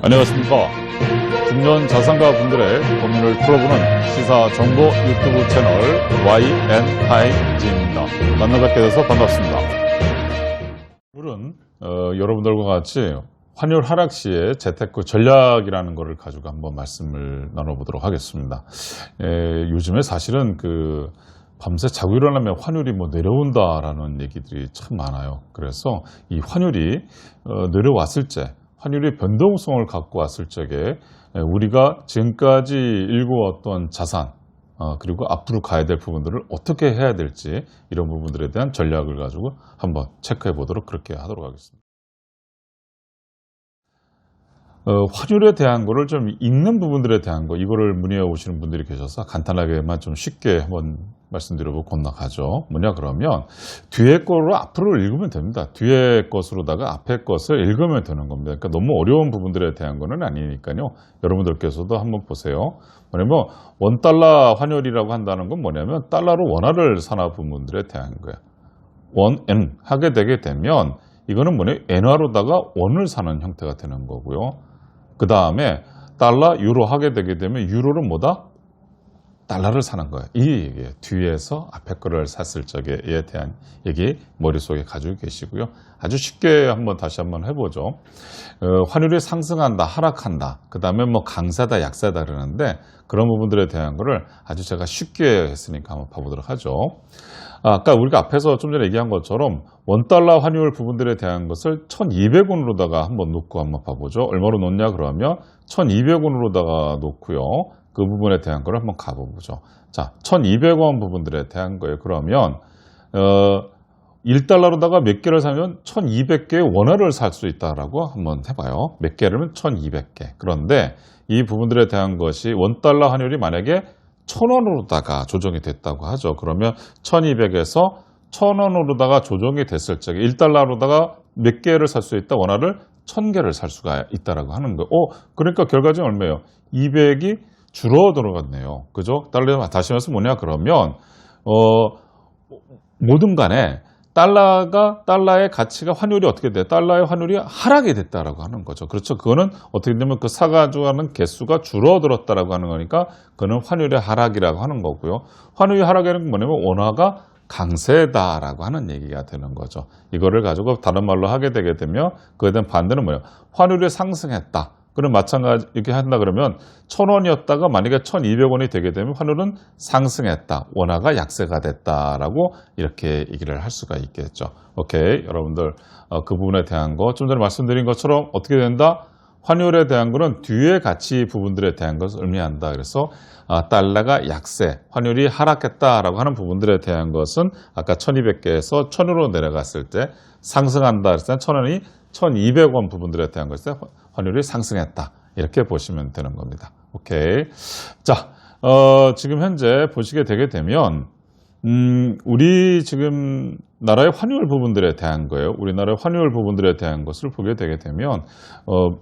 안녕하십니까. 중년 자산가 분들의 고민을 풀어보는 시사 정보 유튜브 채널 YN타임즈입니다. 만나 뵙게 돼서 반갑습니다. 오늘은 여러분들과 같이 환율 하락 시의 재테크 전략이라는 것을 가지고 한번 말씀을 나눠보도록 하겠습니다. 요즘에 사실은 밤새 자고 일어나면 환율이 내려온다라는 얘기들이 참 많아요. 그래서 이 환율이 내려왔을 때, 환율이 변동성을 갖고 왔을 적에 우리가 지금까지 일구었던 자산, 그리고 앞으로 가야 될 부분들을 어떻게 해야 될지, 이런 부분들에 대한 전략을 가지고 한번 체크해 보도록 그렇게 하도록 하겠습니다. 환율에 대한 거를 좀 읽는 부분들에 대한 거, 이거를 문의해 오시는 분들이 계셔서 간단하게만 좀 쉽게 한번 말씀드려보고 건너가죠. 뭐냐 그러면 뒤에 거로 앞으로 읽으면 됩니다. 뒤에 것으로다가 앞에 것을 읽으면 되는 겁니다. 그러니까 너무 어려운 부분들에 대한 거는 아니니까요. 여러분들께서도 한번 보세요. 뭐냐면 원달러 환율이라고 한다는 건 뭐냐면 달러로 원화를 사는 부분들에 대한 거예요. 원, 하게 되게 되면 이거는 엔화로다가 원을 사는 형태가 되는 거고요. 그 다음에 달러, 유로 하게 되게 되면 유로는 뭐다? 달러를 사는 거예요. 이 얘기예요. 뒤에서 앞에 거를 샀을 적에에 대한 얘기 머릿속에 가지고 계시고요. 아주 쉽게 다시 한번 해보죠. 환율이 상승한다, 하락한다. 그 다음에 강세다, 약세다 그러는데 그런 부분들에 대한 거를 아주 제가 쉽게 했으니까 한번 봐보도록 하죠. 아까 우리가 앞에서 좀 전에 얘기한 것처럼 원달러 환율 부분들에 대한 것을 1200원으로다가 한번 놓고 한번 봐보죠. 얼마로 놓냐 그러면 1200원으로다가 놓고요. 그 부분에 대한 걸 한번 가보죠. 자, 1200원 부분들에 대한 거예요. 그러면 1달러로다가 몇 개를 사면 1200개의 원화를 살 수 있다라고 한번 해봐요. 몇 개라면 1200개. 그런데 이 부분들에 대한 것이 원달러 환율이 만약에 1000원으로다가 조정이 됐다고 하죠. 그러면 1200에서 1000원으로다가 조정이 됐을 적에 1달러로다가 몇 개를 살 수 있다? 원화를 1000개를 살 수가 있다라고 하는 거예요. 그러니까 결과적으로 얼마예요? 200이 줄어들어갔네요. 그죠? 다시 말해서 뭐냐 그러면 뭐든 간에 달러의 가치가 환율이 어떻게 돼? 달러의 환율이 하락이 됐다라고 하는 거죠. 그렇죠? 그거는 어떻게 되면 사가지고 하는 개수가 줄어들었다라고 하는 거니까 그거는 환율의 하락이라고 하는 거고요. 환율이 하락이라는 건 뭐냐면 원화가 강세다라고 하는 얘기가 되는 거죠. 이거를 가지고 다른 말로 하게 되게 되면 그에 대한 반대는 뭐예요? 환율이 상승했다. 그럼 마찬가지 이렇게 한다 그러면 1000원이었다가 만약에 1200원이 되게 되면 환율은 상승했다. 원화가 약세가 됐다라고 이렇게 얘기를 할 수가 있겠죠. 오케이. 여러분들 그 부분에 대한 거 좀 전에 말씀드린 것처럼 어떻게 된다? 환율에 대한 거는 뒤에 가치 부분들에 대한 것을 의미한다. 그래서 달러가 약세, 환율이 하락했다라고 하는 부분들에 대한 것은 아까 1200개에서 1000으로 내려갔을 때 상승한다. 그래서 1000원이 1200원 부분들에 대한 것에 환율이 상승했다. 이렇게 보시면 되는 겁니다. 오케이. 자, 지금 현재 보시게 되게 되면, 우리 지금 나라의 환율 부분들에 대한 거예요. 우리나라의 환율 부분들에 대한 것을 보게 되게 되면,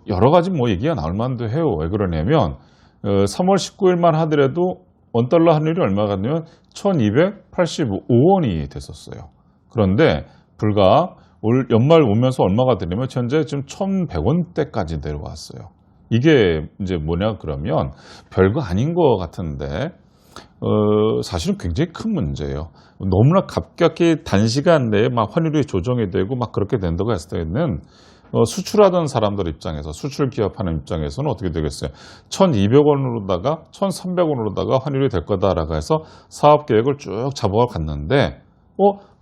여러 가지 얘기가 나올 만도 해요. 왜 그러냐면, 3월 19일만 하더라도 원달러 환율이 얼마가 되면 1285원이 됐었어요. 그런데 불과 올 연말 오면서 얼마가 되냐면 현재 지금 1100원대까지 내려왔어요. 이게 이제 뭐냐 그러면 별거 아닌 것 같은데 사실은 굉장히 큰 문제예요. 너무나 급격히 단시간 내에 환율이 조정이 되고 그렇게 된다고 했을 때는 수출하던 사람들 입장에서 수출 기업하는 입장에서는 어떻게 되겠어요? 1200원으로다가 1300원으로다가 환율이 될 거다라고 해서 사업 계획을 쭉 잡아갔는데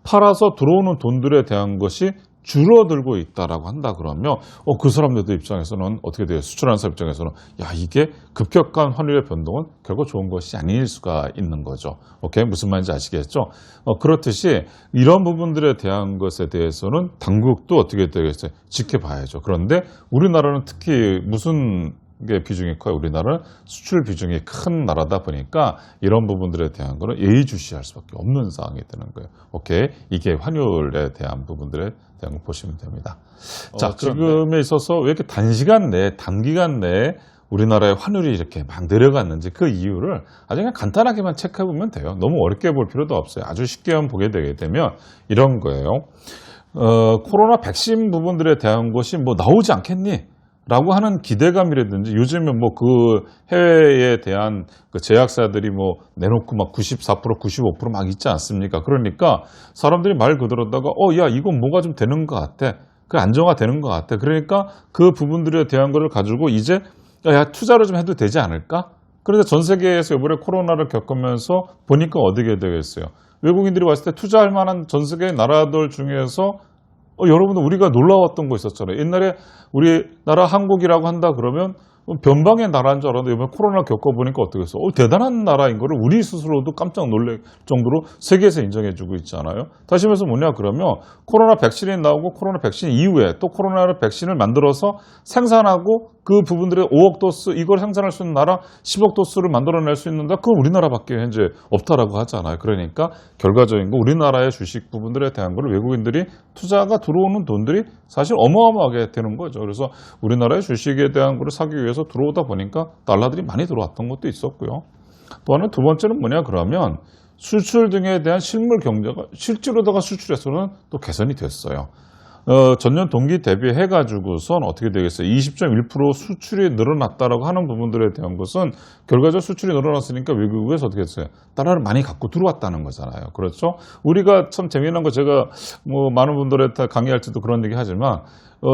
팔아서 들어오는 돈들에 대한 것이 줄어들고 있다라고 한다 그러면 그 사람들도 입장에서는 어떻게 돼요? 수출하는 사람 입장에서는 이게 급격한 환율의 변동은 결국 좋은 것이 아닐 수가 있는 거죠. 오케이? 무슨 말인지 아시겠죠? 그렇듯이 이런 부분들에 대한 것에 대해서는 당국도 어떻게 되겠어요? 지켜봐야죠. 그런데 우리나라는 특히 무슨 게 비중이 커요. 우리나라는 수출 비중이 큰 나라다 보니까 이런 부분들에 대한 거는 예의주시할 수밖에 없는 상황이 되는 거예요. 오케이? 이게 환율에 대한 부분들에 대한 걸 보시면 됩니다. 자, 지금에 있어서 왜 이렇게 단기간 내에 우리나라의 환율이 이렇게 내려갔는지 그 이유를 아주 그냥 간단하게만 체크해 보면 돼요. 너무 어렵게 볼 필요도 없어요. 아주 쉽게만 보게 되게 되면 이런 거예요. 코로나 백신 부분들에 대한 것이 나오지 않겠니? 라고 하는 기대감이라든지 요즘에 뭐 그 해외에 대한 그 제약사들이 뭐 내놓고 막 94%, 95% 막 있지 않습니까? 그러니까 사람들이 말 그대로다가 야, 이건 뭐가 좀 되는 것 같아. 그 안정화되는 것 같아. 그러니까 그 부분들에 대한 거를 가지고 이제 야, 투자를 좀 해도 되지 않을까? 그런데 전 세계에서 이번에 코로나를 겪으면서 보니까 어떻게 되겠어요? 외국인들이 왔을 때 투자할 만한 전 세계 나라들 중에서 여러분들 우리가 놀라웠던 거 있었잖아요. 옛날에 우리나라 한국이라고 한다 그러면 변방의 나라인 줄 알았는데 이번에 코로나 겪어보니까 어떻겠어? 대단한 나라인 거를 우리 스스로도 깜짝 놀랄 정도로 세계에서 인정해주고 있잖아요. 다시 말해서 뭐냐 그러면 코로나 백신이 나오고 코로나 백신 이후에 또 코로나 백신을 만들어서 생산하고 그 부분들의 5억 도스 이걸 생산할 수 있는 나라 10억 도스를 만들어낼 수 있는데 그건 우리나라밖에 현재 없다라고 하잖아요. 그러니까 결과적인 거 우리나라의 주식 부분들에 대한 걸 외국인들이 투자가 들어오는 돈들이 사실 어마어마하게 되는 거죠. 그래서 우리나라의 주식에 대한 거를 사기 위해서 들어오다 보니까 달러들이 많이 들어왔던 것도 있었고요. 또 하나 두 번째는 뭐냐 그러면 수출 등에 대한 실물 경제가 실제로다가 수출에서는 또 개선이 됐어요. 전년 동기 대비해가지고선 어떻게 되겠어요? 20.1% 수출이 늘어났다라고 하는 부분들에 대한 것은 결과적으로 수출이 늘어났으니까 외국에서 어떻게 했어요? 달러를 많이 갖고 들어왔다는 거잖아요. 그렇죠? 우리가 참 재미난 거 제가 뭐 많은 분들한테 강의할 때도 그런 얘기 하지만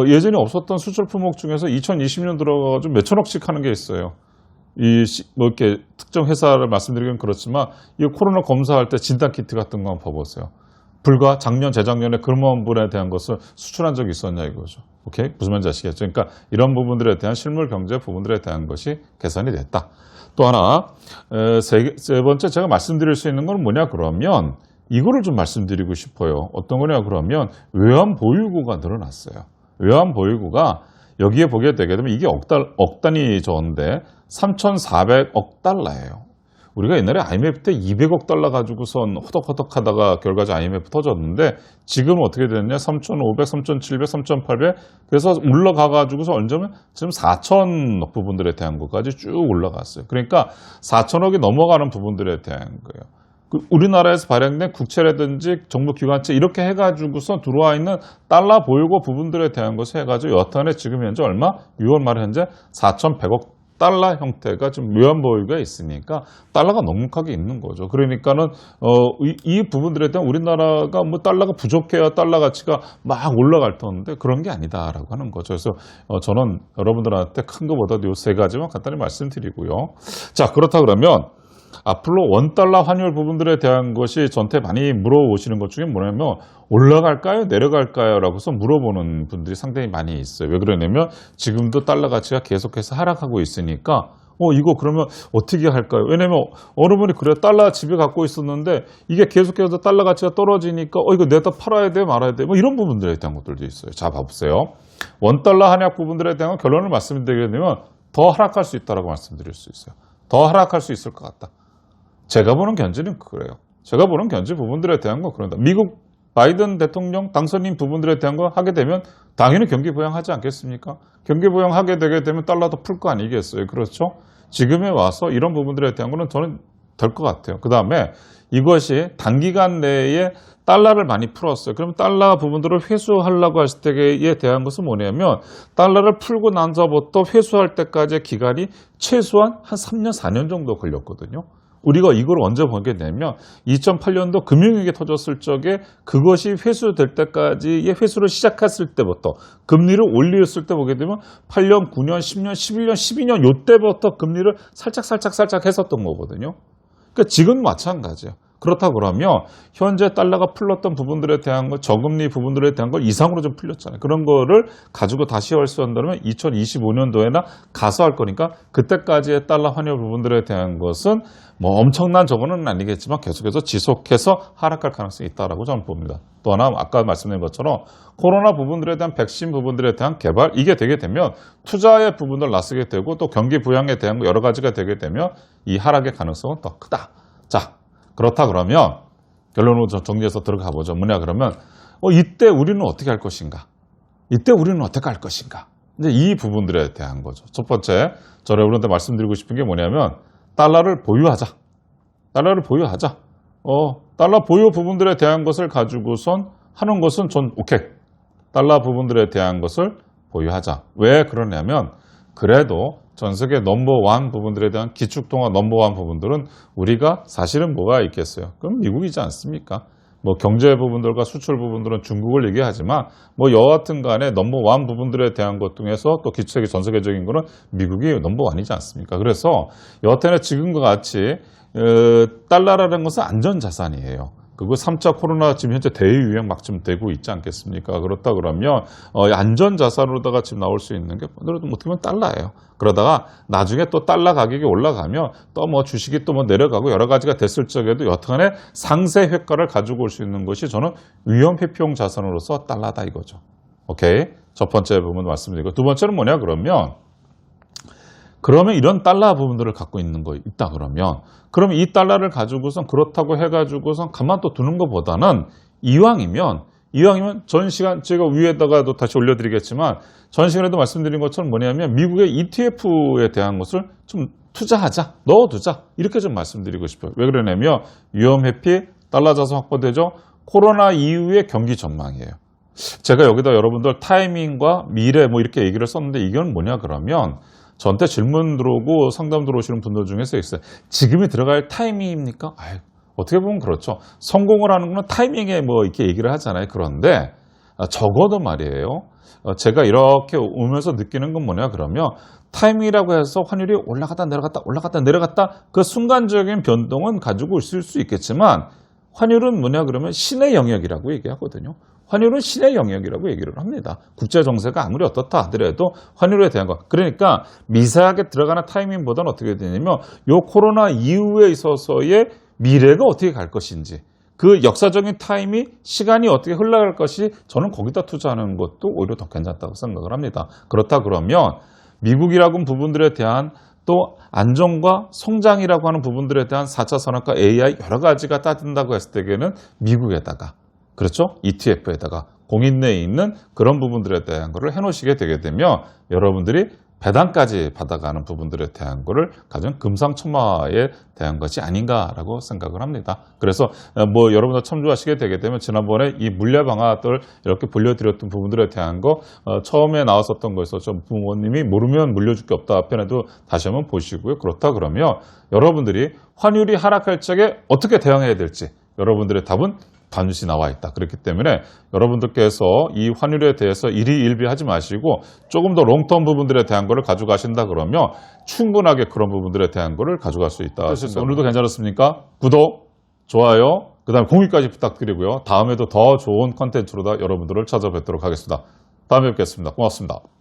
예전에 없었던 수출 품목 중에서 2020년 들어가지고 몇천억씩 하는 게 있어요. 뭐 이렇게 특정 회사를 말씀드리긴 그렇지만 이 코로나 검사할 때 진단 키트 같은 거 한번 봐보세요. 불과 작년, 재작년에 그런 부분에 대한 것을 수출한 적이 있었냐 이거죠. 오케이? 무슨 말인지 아시겠죠? 그러니까 이런 부분들에 대한 실물 경제 부분들에 대한 것이 개선이 됐다. 또 하나, 세 번째 제가 말씀드릴 수 있는 건 뭐냐 그러면 이거를 좀 말씀드리고 싶어요. 어떤 거냐 그러면 외환 보유고가 늘어났어요. 외환 보유고가 여기에 보게 되게 되면 이게 억 단위 저인데 3,400억 달러예요. 우리가 옛날에 IMF 때 200억 달러 가지고선 호덕호덕 하다가 결과적 IMF 터졌는데 지금은 어떻게 됐냐? 3,500, 3,700, 3,800 그래서 올라가가지고서 언제면 지금 4,000억 부분들에 대한 것까지 쭉 올라갔어요. 그러니까 4,000억이 넘어가는 부분들에 대한 거예요. 우리나라에서 발행된 국채라든지 정부기관채 이렇게 해가지고서 들어와 있는 달러 보유고 부분들에 대한 것을 해가지고 여탄에 지금 현재 얼마? 6월 말에 현재 4,100억 달러 형태가 좀 외환 보유가 있으니까 달러가 넉넉하게 있는 거죠. 그러니까는 이 부분들에 대한 우리나라가 뭐 달러가 부족해야 달러 가치가 막 올라갈 텐데 그런 게 아니다라고 하는 거죠. 그래서 저는 여러분들한테 큰 거보다 이 세 가지만 간단히 말씀드리고요. 자, 그렇다 그러면 앞으로 원달러 환율 부분들에 대한 것이 저한테 많이 물어보시는 것 중에 뭐냐면 올라갈까요? 내려갈까요? 라고서 물어보는 분들이 상당히 많이 있어요. 왜 그러냐면 지금도 달러 가치가 계속해서 하락하고 있으니까 이거 그러면 어떻게 할까요? 왜냐면 어느 분이 그래요. 달러 집에 갖고 있었는데 이게 계속해서 달러 가치가 떨어지니까 이거 내다 팔아야 돼 말아야 돼 뭐 이런 부분들에 대한 것들도 있어요. 자, 봐보세요. 원달러 한약 부분들에 대한 결론을 말씀드리게 되면 더 하락할 수 있다고 말씀드릴 수 있어요. 더 하락할 수 있을 것 같다. 제가 보는 견지는 그래요. 제가 보는 견지 부분들에 대한 거 그런다. 미국 바이든 대통령 당선인 부분들에 대한 거 하게 되면 당연히 경기 부양하지 않겠습니까? 경기 부양하게 되게 되면 달러도 풀 거 아니겠어요. 그렇죠? 지금에 와서 이런 부분들에 대한 거는 저는 될 것 같아요. 그 다음에 이것이 단기간 내에 달러를 많이 풀었어요. 그럼 달러 부분들을 회수하려고 할 때에 대한 것은 뭐냐면 달러를 풀고 나서부터 회수할 때까지의 기간이 최소한 한 3년, 4년 정도 걸렸거든요. 우리가 이걸 언제 보게 되면 2008년도 금융위기 터졌을 적에 그것이 회수될 때까지의 회수를 시작했을 때부터 금리를 올렸을 때 보게 되면 8년, 9년, 10년, 11년, 12년 요때부터 금리를 살짝 했었던 거거든요. 그러니까 지금 마찬가지예요. 그렇다 그러면 현재 달러가 풀렸던 부분들에 대한 거 저금리 부분들에 대한 걸 이상으로 좀 풀렸잖아요. 그런 거를 가지고 다시 활수한다면 2025년도에나 가서 할 거니까 그때까지의 달러 환율 부분들에 대한 것은 뭐 엄청난 저거는 아니겠지만 계속해서 지속해서 하락할 가능성이 있다라고 저는 봅니다. 또 하나 아까 말씀드린 것처럼 코로나 부분들에 대한 백신 부분들에 대한 개발 이게 되게 되면 투자의 부분을 나서게 되고 또 경기 부양에 대한 여러 가지가 되게 되면 이 하락의 가능성은 더 크다. 자, 그렇다 그러면 결론으로 정리해서 들어가 보죠. 뭐냐 그러면 이때 우리는 어떻게 할 것인가? 이때 우리는 어떻게 할 것인가? 이제 이 부분들에 대한 거죠. 첫 번째, 저는 여러분한테 말씀드리고 싶은 게 뭐냐면 달러를 보유하자. 달러를 보유하자. 달러 보유 부분들에 대한 것을 가지고선 하는 것은 전 오케이. 달러 부분들에 대한 것을 보유하자. 왜 그러냐면 그래도 전 세계 넘버원 부분들에 대한 기축통화 넘버원 부분들은 우리가 사실은 뭐가 있겠어요? 그럼 미국이지 않습니까? 뭐 경제 부분들과 수출 부분들은 중국을 얘기하지만 뭐 여하튼 간에 넘버원 부분들에 대한 것 중에서 또 기초세계 전 세계적인 거는 미국이 넘버원이지 않습니까? 그래서 여하튼에 지금과 같이 달러라는 것은 안전자산이에요. 그리고 3차 코로나 지금 현재 대유행 막 좀 되고 있지 않겠습니까? 그렇다 그러면 안전자산으로다가 지금 나올 수 있는 게 어떻게 보면 달러예요. 그러다가 나중에 또 달러 가격이 올라가면 또 뭐 주식이 또 뭐 내려가고 여러 가지가 됐을 적에도 여튼간에 상세 효과를 가지고 올 수 있는 것이 저는 위험 회피용 자산으로서 달러다 이거죠. 오케이. 첫 번째 부분 말씀드리고 두 번째는 뭐냐 그러면 이런 달러 부분들을 갖고 있는 거 있다 그러면 이 달러를 가지고선 그렇다고 해가지고선 가만 또 두는 것보다는 이왕이면 전 시간 제가 위에다가도 다시 올려드리겠지만 전 시간에도 말씀드린 것처럼 뭐냐면 미국의 ETF에 대한 것을 좀 투자하자, 넣어두자 이렇게 좀 말씀드리고 싶어요. 왜 그러냐면 위험 회피, 달러 자산 확보되죠. 코로나 이후의 경기 전망이에요. 제가 여기다 여러분들 타이밍과 미래 뭐 이렇게 얘기를 썼는데 이건 뭐냐 그러면 저한테 질문 들어오고 상담 들어오시는 분들 중에서 있어요. 지금이 들어갈 타이밍입니까? 어떻게 보면 그렇죠. 성공을 하는 건 타이밍에 뭐 이렇게 얘기를 하잖아요. 그런데 적어도 말이에요. 제가 이렇게 오면서 느끼는 건 뭐냐 그러면 타이밍이라고 해서 환율이 올라갔다 내려갔다 그 순간적인 변동은 가지고 있을 수 있겠지만 환율은 뭐냐 그러면 신의 영역이라고 얘기하거든요. 환율은 신의 영역이라고 얘기를 합니다. 국제 정세가 아무리 어떻다 하더라도 환율에 대한 것. 그러니까 미세하게 들어가는 타이밍보다는 어떻게 되냐면 요 코로나 이후에 있어서의 미래가 어떻게 갈 것인지 그 역사적인 타임이 시간이 어떻게 흘러갈 것이 저는 거기다 투자하는 것도 오히려 더 괜찮다고 생각을 합니다. 그렇다 그러면 미국이라고 부분들에 대한 또 안정과 성장이라고 하는 부분들에 대한 4차 산업과 AI 여러 가지가 따진다고 했을 때에는 미국에다가 그렇죠? ETF에다가 공인 내에 있는 그런 부분들에 대한 거를 해놓으시게 되게 되면 여러분들이 배당까지 받아가는 부분들에 대한 거를 가장 금상첨화에 대한 것이 아닌가라고 생각을 합니다. 그래서 뭐 여러분들 참조하시게 되게 되면 지난번에 이 물려 방아들 이렇게 불려드렸던 부분들에 대한 거 처음에 나왔었던 거에서 좀 부모님이 모르면 물려줄 게 없다 편에도 다시 한번 보시고요. 그렇다 그러면 여러분들이 환율이 하락할 적에 어떻게 대응해야 될지 여러분들의 답은 반드시 나와 있다. 그렇기 때문에 여러분들께서 이 환율에 대해서 일희일비하지 마시고 조금 더 롱텀 부분들에 대한 거를 가져가신다 그러면 충분하게 그런 부분들에 대한 거를 가져갈 수 있다. 오늘도 괜찮았습니까? 구독, 좋아요, 그 다음에 공유까지 부탁드리고요. 다음에도 더 좋은 컨텐츠로 여러분들을 찾아뵙도록 하겠습니다. 다음에 뵙겠습니다. 고맙습니다.